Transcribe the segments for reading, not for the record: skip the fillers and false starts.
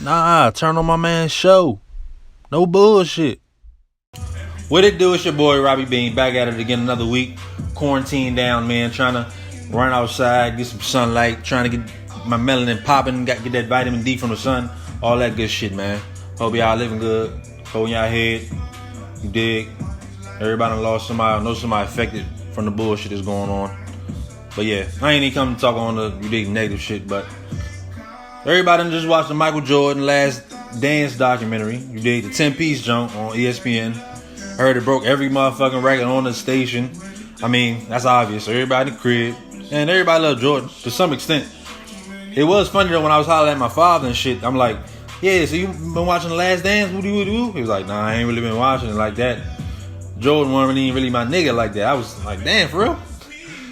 Nah, turn on my man's show. No bullshit. What it do? It's your boy RobbyBean back at it again another week. Quarantine down, man. Trying to run outside, get some sunlight. Trying to get my melanin popping. Get that vitamin D from the sun. All that good shit, man. Hope y'all living good. Holding y'all head. You dig? Everybody done lost somebody. Know somebody affected from the bullshit that's going on. But yeah, I ain't even come to talk on the negative shit, but everybody done just watched the Michael Jordan Last Dance documentary. You dig? The 10-piece junk on ESPN. Heard it broke every motherfucking record on the station. I mean, that's obvious. So everybody in the crib. And everybody loved Jordan to some extent. It was funny though when I was hollering at my father and shit. I'm like, yeah, so you been watching The Last Dance? Woo-doo-woo-doo? He was like, nah, I ain't really been watching it like that. Jordan wasn't even really my nigga like that. I was like, damn, for real?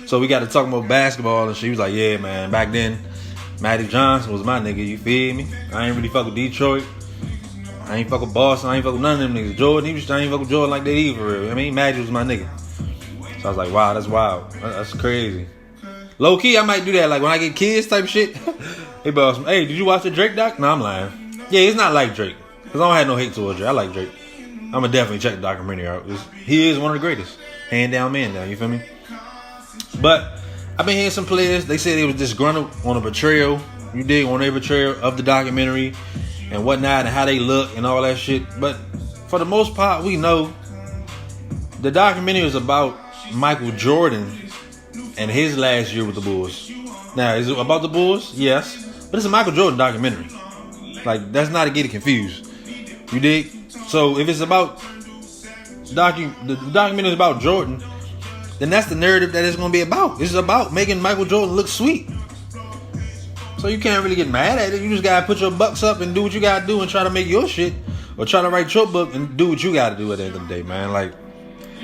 So we got to talk about basketball and shit. He was like, yeah, man, back then, Magic Johnson was my nigga, you feel me? I ain't really fuck with Detroit. I ain't fuck with Boston. I ain't fuck with none of them niggas. Jordan, I ain't fuck with Jordan like that either, for real. I mean, Magic was my nigga. So I was like, wow, that's wild. That's crazy. Low key, I might do that. Like when I get kids type shit. Hey, boss, hey, did you watch the Drake doc? No, I'm lying. Yeah, it's not like Drake. Because I don't have no hate towards Drake. I like Drake. I'm going to definitely check the documentary out. He is one of the greatest. Hand down, man down. You feel me? But I've been hearing some players. They said they was disgruntled on a betrayal. You dig? On their betrayal of the documentary and whatnot and how they look and all that shit. But for the most part, we know the documentary is about Michael Jordan and his last year with the Bulls. Now, is it about the Bulls? Yes. But it's a Michael Jordan documentary. Like, that's not to get it confused. You dig? So, if it's about the documentary is about Jordan, then that's the narrative that it's going to be about. It's about making Michael Jordan look sweet. So, you can't really get mad at it. You just got to put your bucks up and do what you got to do and try to make your shit. Or try to write your book and do what you got to do at the end of the day, man. Like,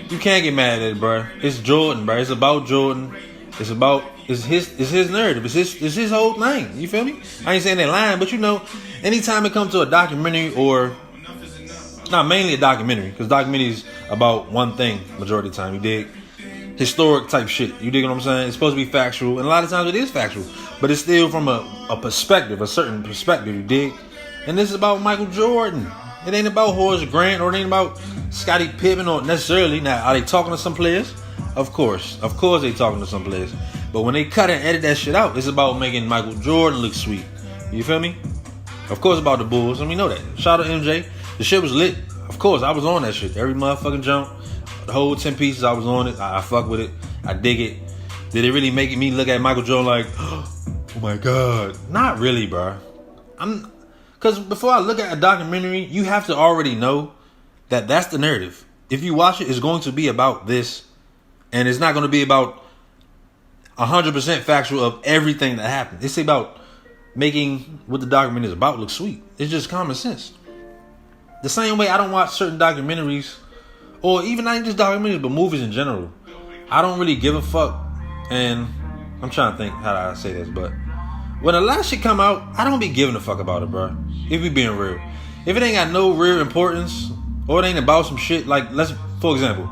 you can't get mad at it, bro. It's Jordan, bro. It's about Jordan. It's his narrative. It's his whole thing. You feel me? I ain't saying that lying, but you know, anytime it comes to a documentary or not mainly a documentary, because documentaries about one thing majority of the time. You dig? Historic type shit. You dig what I'm saying? It's supposed to be factual, and a lot of times it is factual, but it's still from a perspective, a certain perspective. You dig? And this is about Michael Jordan. It ain't about Horace Grant or it ain't about Scottie Pippen or necessarily. Now, are they talking to some players? Of course they talking to some players. But when they cut and edit that shit out, it's about making Michael Jordan look sweet. You feel me? Of course about the Bulls, and we know that. Shout out to MJ. The shit was lit. Of course, I was on that shit. Every motherfucking jump. The whole 10 pieces, I was on it. I fuck with it. I dig it. Did it really make me look at Michael Jordan like, oh my God? Not really, bro. Because before I look at a documentary, you have to already know that that's the narrative. If you watch it, it's going to be about this. And it's not going to be about 100% factual of everything that happened. It's about making what the documentary is about look sweet. It's just common sense. The same way I don't watch certain documentaries, or even not just documentaries, but movies in general. I don't really give a fuck. And I'm trying to think how I say this, but when a lot of shit come out, I don't be giving a fuck about it, bro. If we being real. If it ain't got no real importance, or it ain't about some shit, like, for example,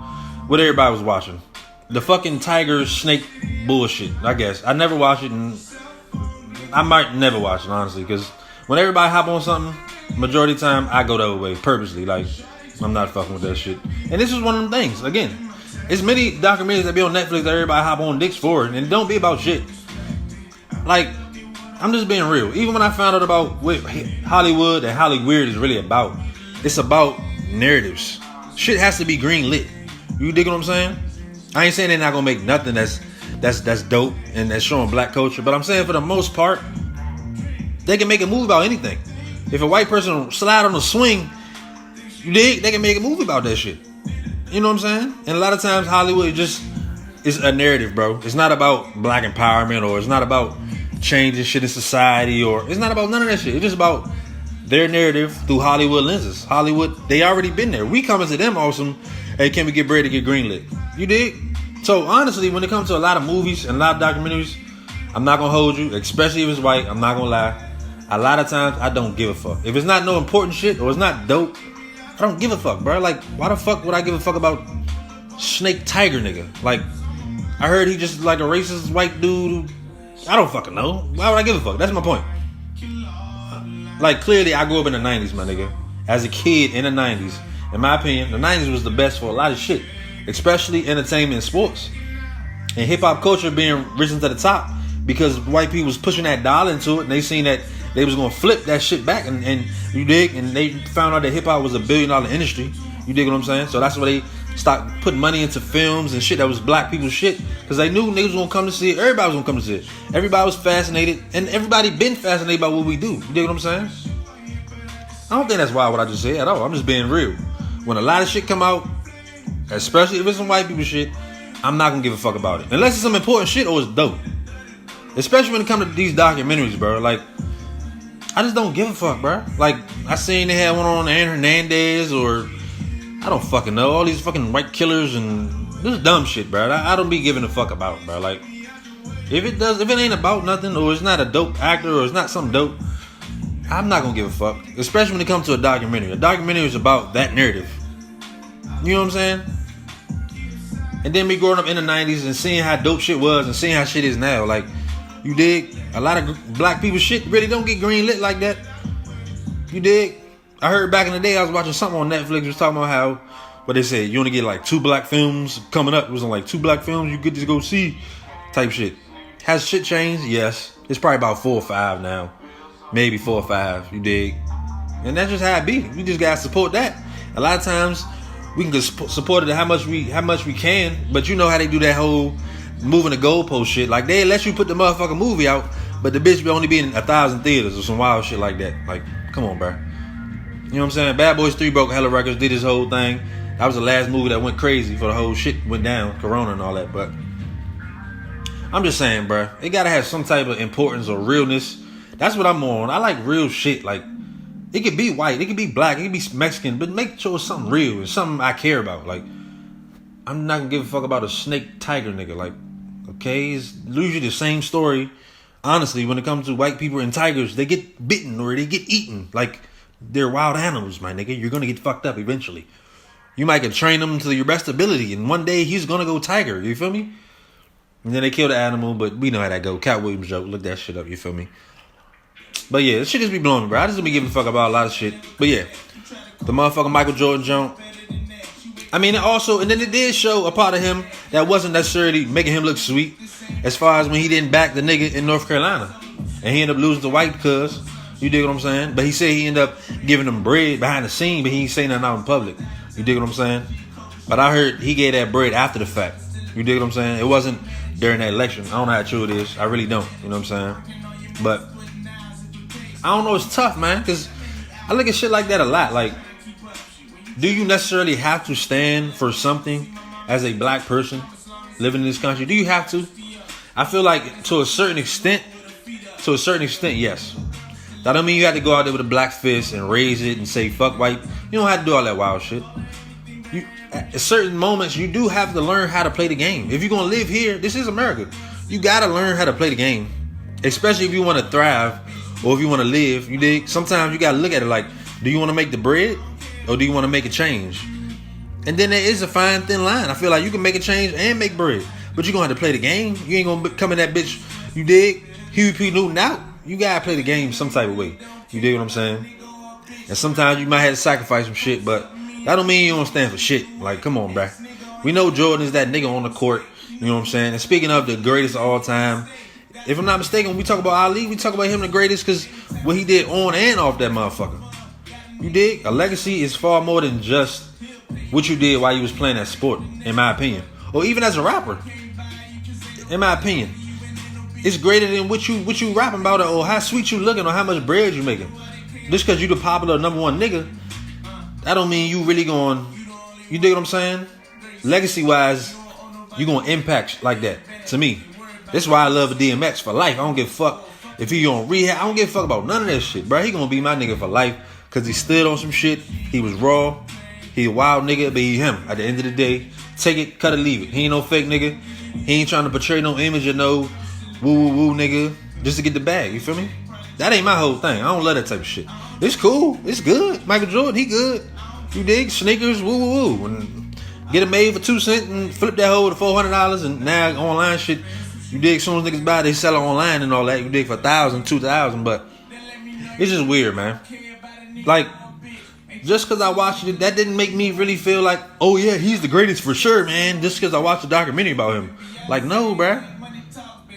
what everybody was watching. The fucking tiger snake bullshit, I guess. I never watch it, and I might never watch it, honestly, because when everybody hop on something, majority of the time, I go the other way, purposely. Like, I'm not fucking with that shit. And this is one of them things. Again, it's many documentaries that be on Netflix that everybody hop on dicks for, and it don't be about shit. Like, I'm just being real. Even when I found out about what Hollywood and Hollyweird is really about, it's about narratives. Shit has to be green lit. You dig what I'm saying? I ain't saying they're not gonna make nothing that's dope and that's showing black culture, but I'm saying for the most part, they can make a movie about anything. If a white person slide on a swing, you dig? They can make a movie about that shit. You know what I'm saying? And a lot of times Hollywood just is a narrative, bro. It's not about black empowerment, or it's not about changing shit in society, or it's not about none of that shit. It's just about their narrative through Hollywood lenses. Hollywood, they already been there. We coming to them awesome. Hey, can we get bread to get greenlit? You dig? So honestly, when it comes to a lot of movies and a lot of documentaries, I'm not gonna hold you, especially if it's white. I'm not gonna lie. A lot of times I don't give a fuck. If it's not no important shit or it's not dope, I don't give a fuck, bro. Like, why the fuck would I give a fuck about Snake Tiger nigga? Like, I heard he just like a racist white dude. I don't fucking know. Why would I give a fuck? That's my point. like, clearly I grew up in the 90s, my nigga. As a kid in the 90s. In my opinion, the 90s was the best for a lot of shit. Especially entertainment and sports. And hip-hop culture being risen to the top. Because white people was pushing that dollar into it. And they seen that they was going to flip that shit back. And you dig? And they found out that hip-hop was $1 billion industry. You dig what I'm saying? So that's why they stopped putting money into films and shit that was black people's shit. Because they knew niggas was going to come to see it. Everybody was going to come to see it. Everybody was fascinated. And everybody been fascinated by what we do. You dig what I'm saying? I don't think that's wild what I just said at all. I'm just being real. When a lot of shit come out, especially if it's some white people shit, I'm not going to give a fuck about it. Unless it's some important shit or it's dope. Especially when it comes to these documentaries, bro. Like, I just don't give a fuck, bro. Like, I seen they had one on Aaron Hernandez or I don't fucking know. All these fucking white killers and this dumb shit, bro. I don't be giving a fuck about, bro. Like, if it ain't about nothing or it's not a dope actor or it's not something dope, I'm not gonna give a fuck. Especially when it comes to a documentary. A documentary is about that narrative. You know what I'm saying? And then me growing up in the 90s and seeing how dope shit was and seeing how shit is now. Like, you dig? A lot of black people shit really don't get green lit like that. You dig? I heard back in the day I was watching something on Netflix. It was talking about how, what they said, you only get like 2 black films coming up. It was on like 2 black films you get to go see type shit. Has shit changed? Yes. It's probably about 4 or 5 now. Maybe 4 or 5. You dig? And that's just how it be. We just gotta support that. A lot of times we can just support it how much we can, but you know how they do that whole moving the goalpost shit. Like, they let you put the motherfucking movie out, but the bitch be only be in 1,000 theaters or some wild shit like that. Like, come on, bro. You know what I'm saying? Bad Boys 3 broke hella records, did his whole thing. That was the last movie that went crazy for the whole shit went down, Corona and all that. But I'm just saying, bro, it gotta have some type of importance or realness. That's what I'm on. I like real shit. Like, it could be white, it could be black, it could be Mexican, but make sure it's something real and something I care about. Like, I'm not gonna give a fuck about a snake tiger nigga. Like, okay, it's usually the same story. Honestly, when it comes to white people and tigers, they get bitten or they get eaten. Like, they're wild animals, my nigga. You're gonna get fucked up eventually. You might can train them to your best ability, and one day he's gonna go tiger. You feel me? And then they kill the animal, but we know how that go. Cat Williams joke. Look that shit up. You feel me? But yeah, this shit just be blowing me, bro. I just don't be giving a fuck about a lot of shit. But yeah, the motherfucking Michael Jordan joint. I mean, and then it did show a part of him that wasn't necessarily making him look sweet, as far as when he didn't back the nigga in North Carolina, and he ended up losing to white cuz. You dig what I'm saying? But he said he ended up giving them bread behind the scene, but he ain't saying nothing out in public. You dig what I'm saying? But I heard he gave that bread after the fact. You dig what I'm saying? It wasn't during that election. I don't know how true it is. I really don't. You know what I'm saying? But I don't know. It's tough, man, because I look at shit like that a lot. Like, do you necessarily have to stand for something as a black person living in this country? Do you have to? I feel like to a certain extent, yes. That don't mean you have to go out there with a black fist and raise it and say fuck white. You don't have to do all that wild shit. At certain moments, you do have to learn how to play the game. If you're going to live here, this is America. You got to learn how to play the game. Especially if you want to thrive or if you want to live. You dig? Sometimes you got to look at it like, do you want to make the bread or do you want to make a change? And then there is a fine thin line. I feel like you can make a change and make bread, but you're going to have to play the game. You ain't going to come in that bitch, you dig? Huey P. Newton out. You got to play the game some type of way. You dig what I'm saying? And sometimes you might have to sacrifice some shit, but that don't mean you don't stand for shit. Like, come on, bruh. We know Jordan is that nigga on the court. You know what I'm saying? And speaking of the greatest of all time, if I'm not mistaken, when we talk about Ali, we talk about him the greatest because what he did on and off that motherfucker. You dig? A legacy is far more than just what you did while you was playing that sport, in my opinion. Or even as a rapper, in my opinion. It's greater than what you rapping about or how sweet you looking or how much bread you making. Just because you the popular number one nigga, that don't mean you really going, you dig what I'm saying? Legacy wise, you going to impact like that. To me, that's why I love DMX for life. I don't give a fuck if he on rehab. I don't give a fuck about none of that shit, bro. He going to be my nigga for life because he stood on some shit. He was raw. He a wild nigga, but he him. At the end of the day, take it, cut it, leave it. He ain't no fake nigga. He ain't trying to portray no image or no woo nigga just to get the bag. You feel me? That ain't my whole thing. I don't love that type of shit. It's cool. It's good. Michael Jordan, he good. You dig? Sneakers, woo. And get it made for 2 cents and flip that hoe to $400 and now online shit. You dig? As soon as niggas buy, they sell it online and all that. You dig? For $1,000, $2,000. But It's just weird, man. Like, just because I watched it, that didn't make me really feel like, oh yeah, he's the greatest for sure, man. Just because I watched a documentary about him. Like, no, bruh.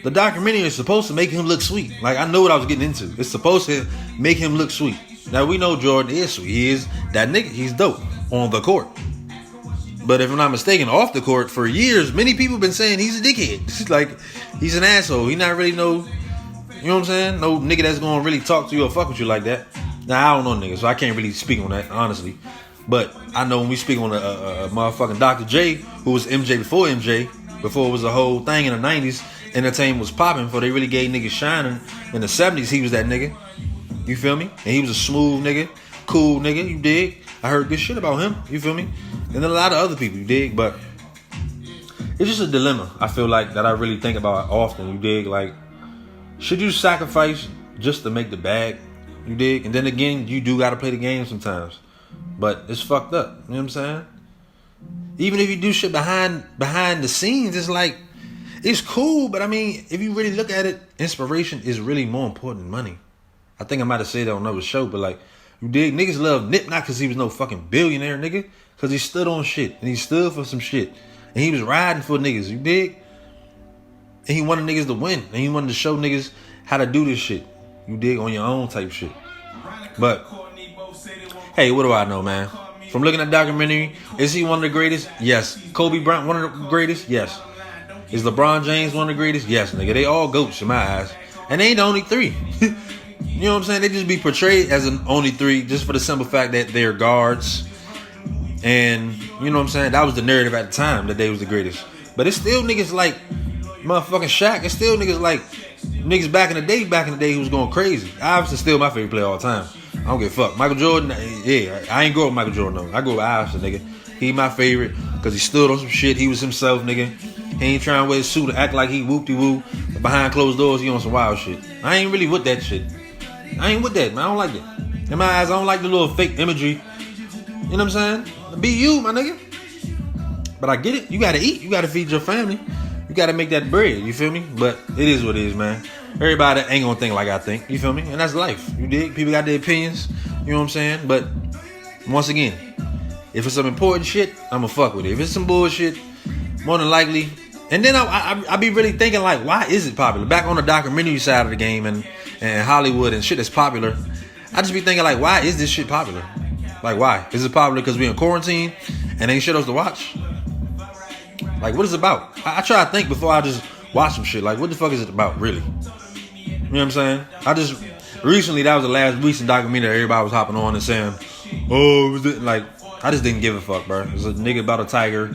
The documentary is supposed to make him look sweet. Like, I know what I was getting into. It's supposed to make him look sweet. Now, we know Jordan is sweet. He is that nigga. He's dope on the court. But if I'm not mistaken, off the court, for years, many people have been saying he's a dickhead. It's like, he's an asshole. He not really no, you know what I'm saying? No nigga that's going to really talk to you or fuck with you like that. Now, I don't know niggas, so I can't really speak on that, honestly. But I know when we speak on a motherfucking Dr. J, who was MJ before it was a whole thing in the 90s, entertainment was popping before they really gave niggas shining. In the 70s, he was that nigga. You feel me? And he was a smooth nigga, cool nigga, you dig? I heard good shit about him, you feel me? And then a lot of other people, you dig? But it's just a dilemma, I feel like, that I really think about often, you dig? Like, should you sacrifice just to make the bag? You dig? And then again, you do gotta play the game sometimes. But it's fucked up. You know what I'm saying? Even if you do shit behind the scenes, it's like, it's cool, but I mean, if you really look at it, inspiration is really more important than money. I think I might have said that on another show, but like, you dig? Niggas love Nip not because he was no fucking billionaire, nigga. Because he stood on shit. And he stood for some shit. And he was riding for niggas, you dig? And he wanted niggas to win. And he wanted to show niggas how to do this shit. You dig? On your own type shit. But, hey, what do I know, man? From looking at the documentary, is he one of the greatest? Yes. Kobe Bryant, one of the greatest? Yes. Is LeBron James one of the greatest? Yes, nigga. They all goats in my eyes. And they ain't the only three. You know what I'm saying? They just be portrayed as an only three just for the simple fact that they're guards. And, you know what I'm saying? That was the narrative at the time, that they was the greatest. But it's still niggas like motherfucking Shaq. It's still niggas like niggas back in the day who was going crazy. Iverson's still my favorite player all the time. I don't give a fuck. Michael Jordan, yeah, I ain't grow up with Michael Jordan, though. I grew up with Iverson, nigga. He my favorite because he stood on some shit. He was himself, nigga. He ain't trying to wear a suit and act like he whoop-de-woo. Behind closed doors, he on some wild shit. I ain't really with that shit. I ain't with that, man. I don't like that. In my eyes, I don't like the little fake imagery. You know what I'm saying? Be you, my nigga. But I get it. You gotta eat. You gotta feed your family. You gotta make that bread. You feel me? But it is what it is, man. Everybody ain't gonna think like I think. You feel me? And that's life. You dig? People got their opinions. You know what I'm saying? But once again, if it's some important shit, I'ma fuck with it. If it's some bullshit, more than likely. And then I be really thinking like, why is it popular? Back on the documentary side of the game and Hollywood and shit that's popular, I just be thinking like, why is this shit popular? Like, why? Is it popular because we in quarantine and ain't shit else to watch? Like, what is it about? I try to think before I just watch some shit. Like, what the fuck is it about, really? You know what I'm saying? Recently, that was the last recent documentary everybody was hopping on and saying, oh, was it? Like, I just didn't give a fuck, bro. It was a nigga about a tiger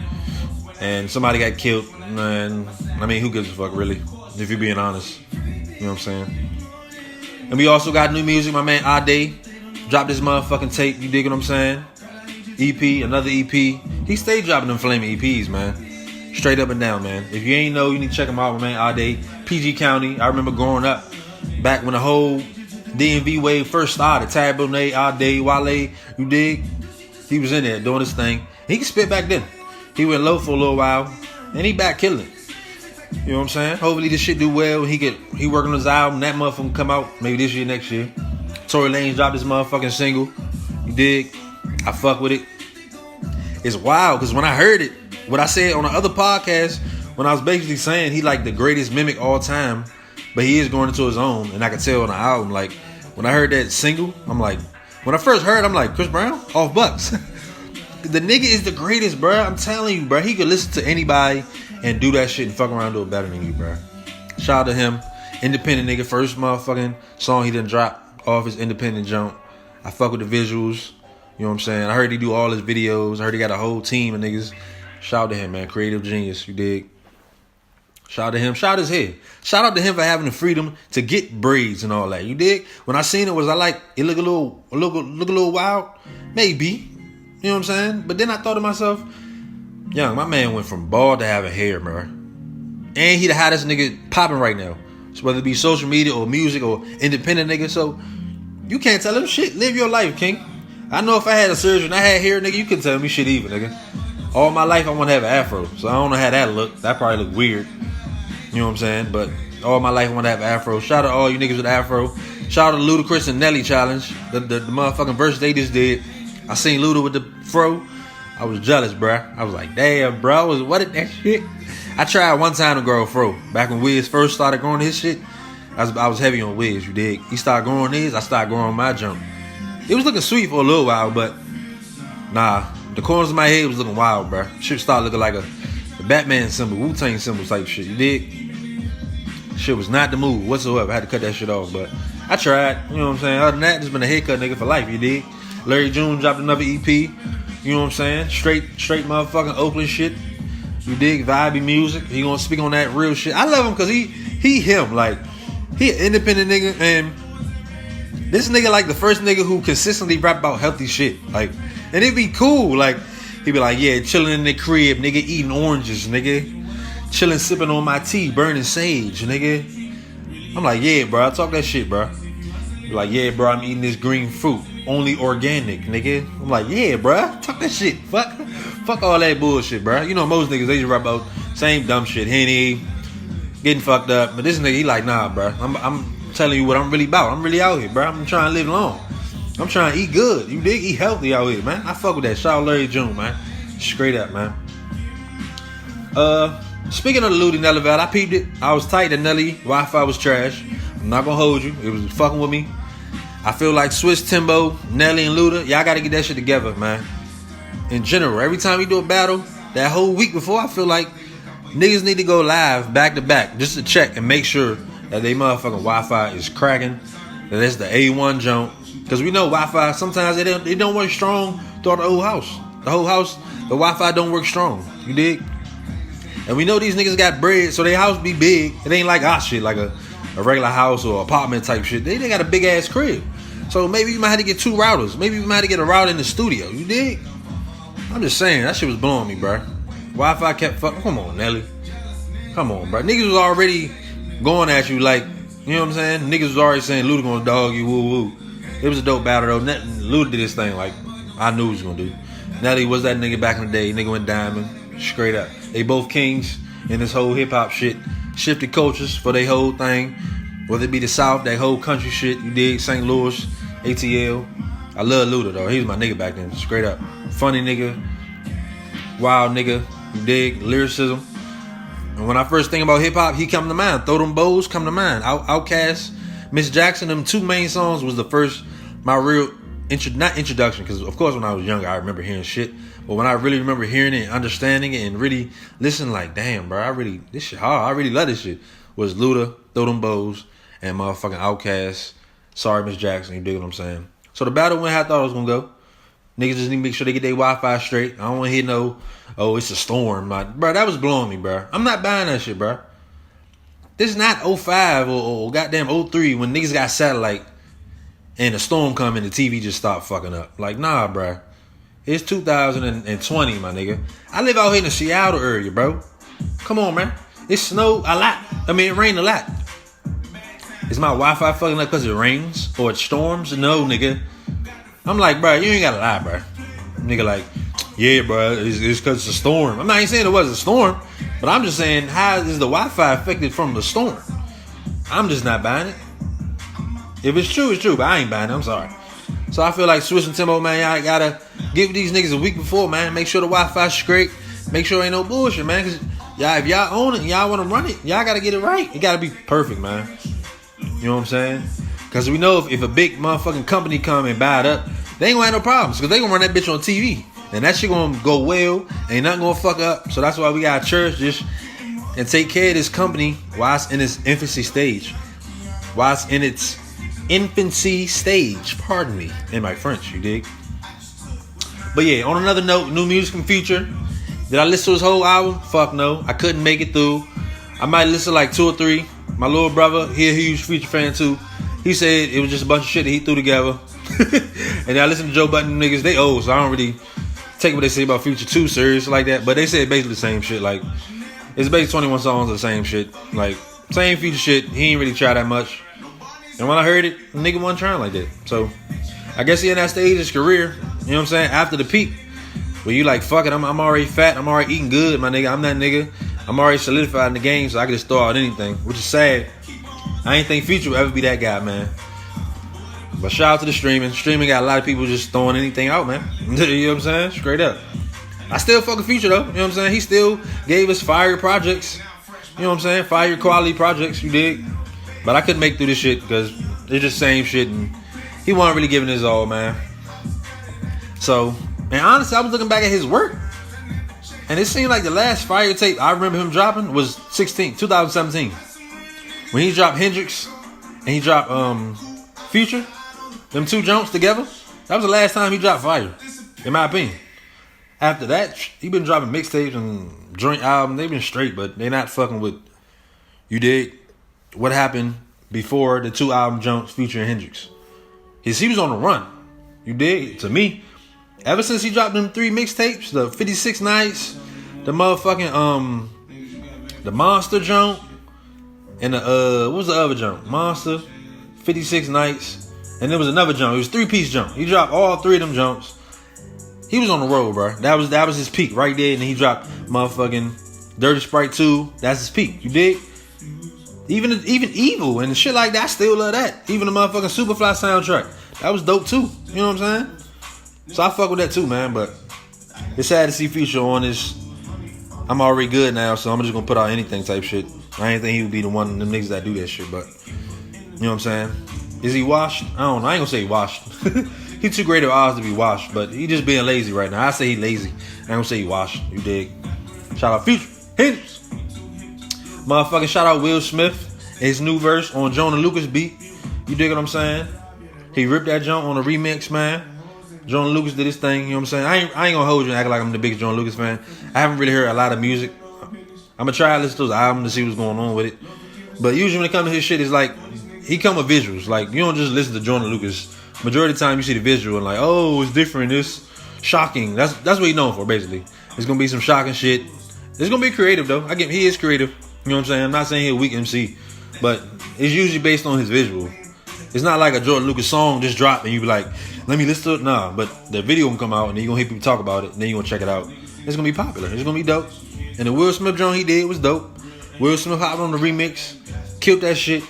and somebody got killed. And, I mean, who gives a fuck, really? If you're being honest. You know what I'm saying? And we also got new music. My man, Ade dropped this motherfucking tape. You dig what I'm saying? EP, another EP. He stayed dropping them flaming EPs, man. Straight up and down, man. If you ain't know, you need to check him out, my man, Ade. PG County. I remember growing up back when the whole DMV wave first started. Tab Bonet, Ade, Wale, you dig? He was in there doing his thing. He can spit back then. He went low for a little while, and he back killing. You know what I'm saying? Hopefully this shit do well. He working on his album. That motherfucker can come out maybe this year, next year. Tory Lanez dropped this motherfucking single. You dig? I fuck with it. It's wild because when I heard it, what I said on the other podcast, when I was basically saying he like the greatest mimic all time, but he is going into his own, and I could tell on the album, like, when I heard that single, I'm like, when I first heard it, I'm like, Chris Brown? Off Bucks. The nigga is the greatest, bro. I'm telling you, bro. He could listen to anybody and do that shit and fuck around and do it better than you, bro. Shout out to him. Independent nigga. First motherfucking song he done dropped off his independent jump. I fuck with the visuals. You know what I'm saying? I heard he do all his videos. I heard he got a whole team of niggas. Shout out to him, man. Creative genius. You dig? Shout out to him. Shout out his head. Shout out to him for having the freedom to get braids and all that. You dig? When I seen it, was I like, it look a little wild? Maybe. You know what I'm saying? But then I thought to myself, young, my man went from bald to having hair, bro. And he the hottest nigga popping right now. So whether it be social media or music or independent nigga. So you can't tell him shit. Live your life, king. I know if I had a surgery and I had hair, nigga, you couldn't tell me shit either, nigga. All my life I want to have an afro. So I don't know how that look. That probably look weird. You know what I'm saying? But all my life I want to have an afro. Shout out to all you niggas with afro. Shout out to Ludacris and Nelly challenge. The motherfucking verse they just did. I seen Luda with the fro. I was jealous, bruh. I was like, damn, bro. What is that shit? I tried one time to grow a fro. Back when Wiz first started growing his shit, I was heavy on Wiz, you dig? He started growing his, I started growing my jump. It was looking sweet for a little while, but nah. The corners of my head was looking wild, bruh. Shit started looking like a Batman symbol, Wu-Tang symbol type shit, you dig? Shit was not the move whatsoever. I had to cut that shit off, but I tried. You know what I'm saying? Other than that, just been a haircut nigga for life, you dig? Larry June dropped another EP. You know what I'm saying? Straight motherfucking Oakland shit. You dig? Vibey music. He gonna speak on that real shit. I love him because he him. Like, he an independent nigga, and this nigga like the first nigga who consistently rap about healthy shit. Like, and it'd be cool. Like, he'd be like, yeah, chilling in the crib, nigga, eating oranges, nigga. Chilling, sipping on my tea, burning sage, nigga. I'm like, yeah, bro, talk that shit, bro. Be like, yeah, bro, I'm eating this green fruit. Only organic, nigga. I'm like, yeah, bruh. Talk that shit. Fuck all that bullshit, bruh. You know, most niggas, they just rap about same dumb shit. Henny, getting fucked up. But this nigga, he like, nah, bruh. I'm telling you what I'm really about. I'm really out here, bruh. I'm trying to live long. I'm trying to eat good. You dig? Eat healthy out here, man. I fuck with that. Shout out Larry June, man. Straight up, man. Speaking of the Luda Nelly, I peeped it. I was tight that Nelly Wi-Fi was trash. I'm not gonna hold you. It was fucking with me. I feel like Swiss, Timbo, Nelly, and Luda, y'all gotta get that shit together, man. In general, every time we do a battle, that whole week before, I feel like niggas need to go live back to back just to check and make sure that they motherfucking Wi-Fi is cracking, that it's the A1 jump. Because we know Wi-Fi, sometimes it don't work strong throughout the whole house. The whole house, the Wi-Fi don't work strong. You dig? And we know these niggas got bread, so their house be big. It ain't like our shit, like a regular house or apartment type shit. They got a big ass crib. So maybe you might have to get 2 routers. Maybe you might have to get a router in the studio. You dig? I'm just saying, that shit was blowing me, bro. Wi-Fi kept fucking. Come on, Nelly. Come on, bro. Niggas was already going at you like, you know what I'm saying? Niggas was already saying Luda gonna dog you, woo woo. It was a dope battle though. Luda did his thing like I knew he was gonna do. Nelly was that nigga back in the day. Nigga went diamond. Straight up. They both kings in this whole hip hop shit. Shifted cultures for their whole thing. Whether it be the South, that whole country shit, you dig? St. Louis, ATL. I love Luda though. He was my nigga back then. Straight up. Funny nigga. Wild nigga. You dig? Lyricism. And when I first think about hip hop, he come to mind. Throw Them Bows come to mind. Outkast, Miss Jackson, them 2 main songs was the first, my real, not introduction, because of course when I was younger, I remember hearing shit. But when I really remember hearing it and understanding it and really listening like, damn, bro, this shit hard. I really love this shit. Was Luda, Throw Them Bows, and motherfucking Outkast, Sorry Miss Jackson. You dig what I'm saying? So the battle went how I thought it was going to go. Niggas just need to make sure they get their Wi-Fi straight. I don't want to hear no, oh, it's a storm. Bro, that was blowing me, bro. I'm not buying that shit, bro. This is not 05 or goddamn 03 when niggas got satellite and a storm come and the TV just stopped fucking up. Like, nah, bro. It's 2020, my nigga. I live out here in the Seattle area, bro. Come on, man. It snowed a lot. I mean, it rained a lot. Is my Wi-Fi fucking up because it rains or it storms? No, nigga. I'm like, bro, you ain't gotta lie, bro. Nigga like, yeah, bro, it's because it's a storm. I'm not even saying it was a storm, but I'm just saying, how is the Wi-Fi affected from the storm? I'm just not buying it. If it's true, it's true, but I ain't buying it. I'm sorry. So I feel like Swiss and Timbo, man, y'all gotta give these niggas a week before, man. Make sure the Wi-Fi's straight. Make sure ain't no bullshit, man. Cause y'all, if y'all own it and y'all want to run it, y'all gotta get it right. It gotta be perfect, man. You know what I'm saying? Because we know if a big motherfucking company come and buy it up, they ain't gonna have no problems. Because they gonna run that bitch on TV. And that shit gonna go well. Ain't nothing gonna fuck up. So that's why we gotta church this and take care of this company while it's in its infancy stage. While it's in its infancy stage. Pardon me. In my French, you dig? But yeah, on another note, new music and Future. Did I listen to his whole album? Fuck no. I couldn't make it through. I might listen to like 2 or 3. My little brother, he a huge Future fan too. He said it was just a bunch of shit that he threw together. And I listen to Joe Budden niggas, they old, so I don't really take what they say about Future too serious like that. But they said basically the same shit. Like, it's basically 21 songs of the same shit. Like, same Future shit. He ain't really try that much. And when I heard it, the nigga wasn't trying like that. So, I guess he in that stage of his career, you know what I'm saying, after the peak, where you like, fuck it, I'm already fat, I'm already eating good, my nigga, I'm that nigga. I'm already solidified in the game, so I can just throw out anything, which is sad. I ain't think Future will ever be that guy, man. But shout out to the streaming. Streaming got a lot of people just throwing anything out, man. You know what I'm saying? Straight up. I still fucking Future though. You know what I'm saying? He still gave us fire projects. You know what I'm saying? Fire quality projects, you dig? But I couldn't make through this shit because it's just same shit and he wasn't really giving his all, man. So, and honestly, I was looking back at his work. And it seemed like the last fire tape I remember him dropping was 2017. When he dropped Hendrix and he dropped Future, them two jumps together, that was the last time he dropped fire, in my opinion. After that, he been dropping mixtapes and joint albums. They been straight, but they not fucking with, you dig, what happened before the 2 album jumps Future and Hendrix. He was on the run, you dig, to me. Ever since he dropped them 3 mixtapes, the 56 Nights, the motherfucking, the Monster jump, and the, what was the other jump? Monster, 56 Nights, and there was another jump. It was 3-piece jump. He dropped all 3 of them jumps. He was on the road, bro. That was his peak right there. And then he dropped motherfucking Dirty Sprite 2. That's his peak. You dig? Even Evil and shit like that, I still love that. Even the motherfucking Superfly soundtrack. That was dope too. You know what I'm saying? So I fuck with that too, man. But it's sad to see Future on this. I'm already good now, so I'm just gonna put out anything type shit. I ain't think he would be the one of them niggas that do that shit, but you know what I'm saying? Is he washed? I don't know. I ain't gonna say he washed. He too great of odds to be washed, but he just being lazy right now. I say he lazy. I ain't gonna say he washed. You dig? Shout out Future. Hendrix. Motherfucking shout out Will Smith. His new verse on Jonah Lucas beat. You dig what I'm saying? He ripped that jump on a remix, man. Jonah Lucas did his thing. You know what I'm saying? I ain't gonna hold you and act like I'm the biggest Jonah Lucas fan. I haven't really heard a lot of music. I'm gonna try to listen to his album to see what's going on with it. But usually when it comes to his shit, it's like he come with visuals. Like you don't just listen to Jonah Lucas. Majority of the time you see the visual and like, oh, it's different, it's shocking. That's what he's known for, basically. It's gonna be some shocking shit. It's gonna be creative though. He is creative. You know what I'm saying? I'm not saying he's a weak MC, but it's usually based on his visual. It's not like a Jordan Lucas song just drop and you be like, let me listen to it. Nah, but the video gonna come out and then you're gonna hear people talk about it and then you're gonna check it out. It's gonna be popular. It's gonna be dope. And the Will Smith joint he did was dope. Will Smith hopped on the remix, killed that shit.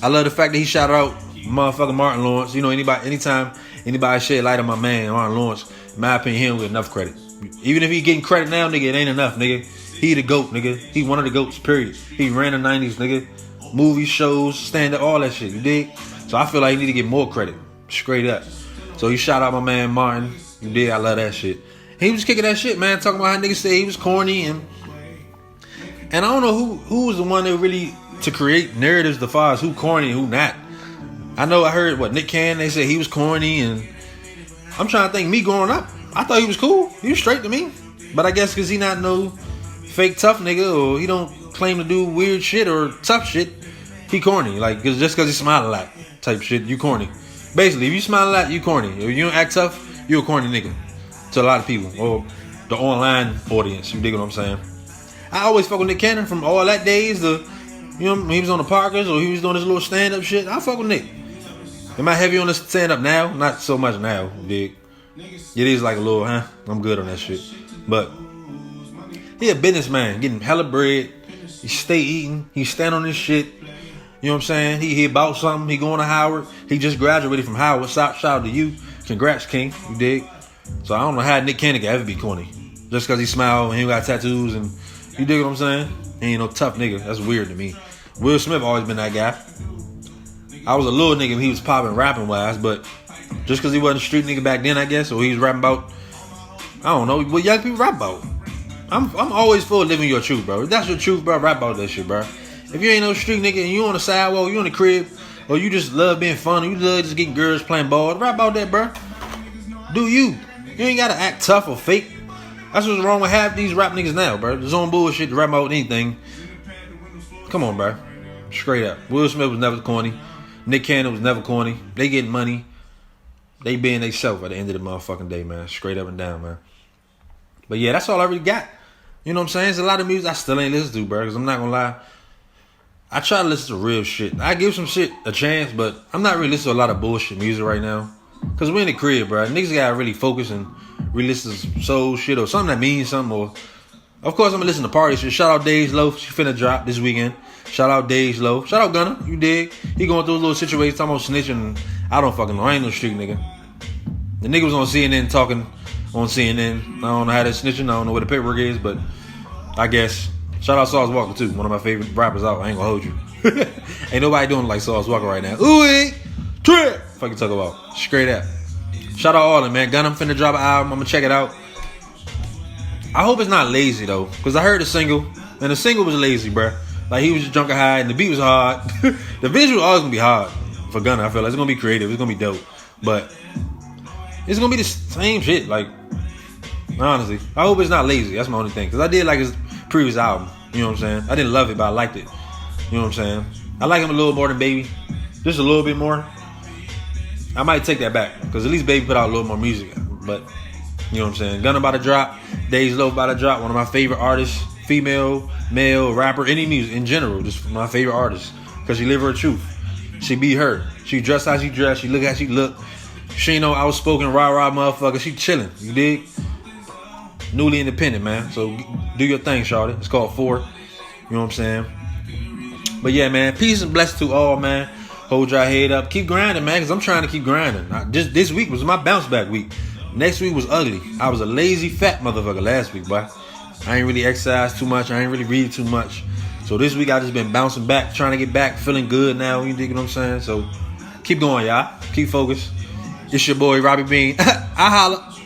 I love the fact that he shouted out motherfucking Martin Lawrence. You know, anytime anybody shed light on my man, Martin Lawrence, in my opinion, he don't get enough credit. Even if he getting credit now, nigga, it ain't enough, nigga. He the GOAT, nigga. He one of the GOATs, period. He ran the 90s, nigga. Movies, shows, stand-up, all that shit, you dig? So I feel like he need to get more credit, straight up. So he shout out my man Martin. You dig? I love that shit. He was kicking that shit, man, talking about how niggas say he was corny and I don't know who was the one that really to create narratives as far as who corny and who not. I know I heard Nick Cannon, they said he was corny, and I'm trying to think, me growing up, I thought he was cool. He was straight to me. But I guess because he not no fake tough nigga, or he don't claim to do weird shit or tough shit, he corny. Like, just because he smile a lot type shit, you corny. Basically, if you smile a lot, you corny. If you don't act tough, you a corny nigga. To a lot of people, or the online audience, you dig what I'm saying? I always fuck with Nick Cannon from all that days, you know, when he was on the Parkers, or he was doing this little stand-up shit. I fuck with Nick. Am I heavy on the stand-up now? Not so much now, dig. It is like a little, I'm good on that shit. But he a businessman, getting hella bread. He stay eating. He stand on this shit. You know what I'm saying? He about something. He going to Howard. He just graduated from Howard. Shout out to you. Congrats, King. You dig? So I don't know how Nick Cannon can ever be corny. Just because he smile and he got tattoos and you dig what I'm saying? He ain't no tough nigga. That's weird to me. Will Smith always been that guy. I was a little nigga when he was popping rapping wise, but just because he wasn't a street nigga back then, I guess, or he was rapping about, I don't know, what young people rap about. I'm always for living your truth, bro. If that's your truth, bro, rap about that shit, bro. If you ain't no street nigga and you on the sidewalk, you on the crib, or you just love being funny, you love just getting girls playing ball, rap about that, bro. Do you. You ain't gotta act tough or fake. That's what's wrong with half these rap niggas now, bro. There's on bullshit to rap about anything. Come on, bro. Straight up. Will Smith was never corny. Nick Cannon was never corny. They getting money. They being they self at the end of the motherfucking day, man. Straight up and down, man. But yeah, that's all I really got. You know what I'm saying? There's a lot of music I still ain't listen to, bro. Because I'm not gonna lie. I try to listen to real shit. I give some shit a chance, but I'm not really listening to a lot of bullshit music right now. Because we're in the crib, bro. Niggas gotta really focus and really listen to some soul shit or something that means something, or Of course, I'm gonna listen to party shit. Shout out Dej Loaf. She finna drop this weekend. Shout out Dej Loaf. Shout out Gunna. You dig? He going through a little situation. Talking about snitching. I don't fucking know. I ain't no street nigga. The nigga was on CNN talking on CNN. I don't know how that snitching. I don't know what the paperwork is, but I guess. Shout out Sauce Walker too. One of my favorite rappers out. I ain't gonna hold you. Ain't nobody doing like Sauce Walker right now. Ooh, trip. Fuck you talk about. Straight up. Shout out all of them, man. Gunna finna drop an album. I'm gonna check it out. I hope it's not lazy though, because I heard the single, and the single was lazy, bruh. Like he was just drunk and high, and the beat was hard. The visual always gonna be hard for Gunna. I feel like it's gonna be creative, it's gonna be dope, but it's gonna be the same shit. Like honestly, I hope it's not lazy. That's my only thing, because I did like his previous album. You know what I'm saying? I didn't love it, but I liked it. You know what I'm saying? I like him a little more than Baby, just a little bit more. I might take that back, because at least Baby put out a little more music, but. You know what I'm saying? Gunna about to drop. Dej Loaf about to drop. One of my favorite artists. Female, male, rapper, any music in general. Just my favorite artist. Because she live her truth. She be her. She dress how she dress. She look how she look. She ain't no outspoken rah-rah motherfucker. She chilling. You dig? Newly independent, man. So do your thing, shawty. It's called 4. You know what I'm saying? But yeah, man. Peace and blessings to all, man. Hold your head up. Keep grinding, man. Because I'm trying to keep grinding. Just this week was my bounce back week. Next week was ugly. I was a lazy fat motherfucker last week, boy. I ain't really exercised too much. I ain't really read too much. So this week I just been bouncing back, trying to get back, feeling good now. You dig what I'm saying? So keep going, y'all. Keep focused. It's your boy, RobbyBean. I holla.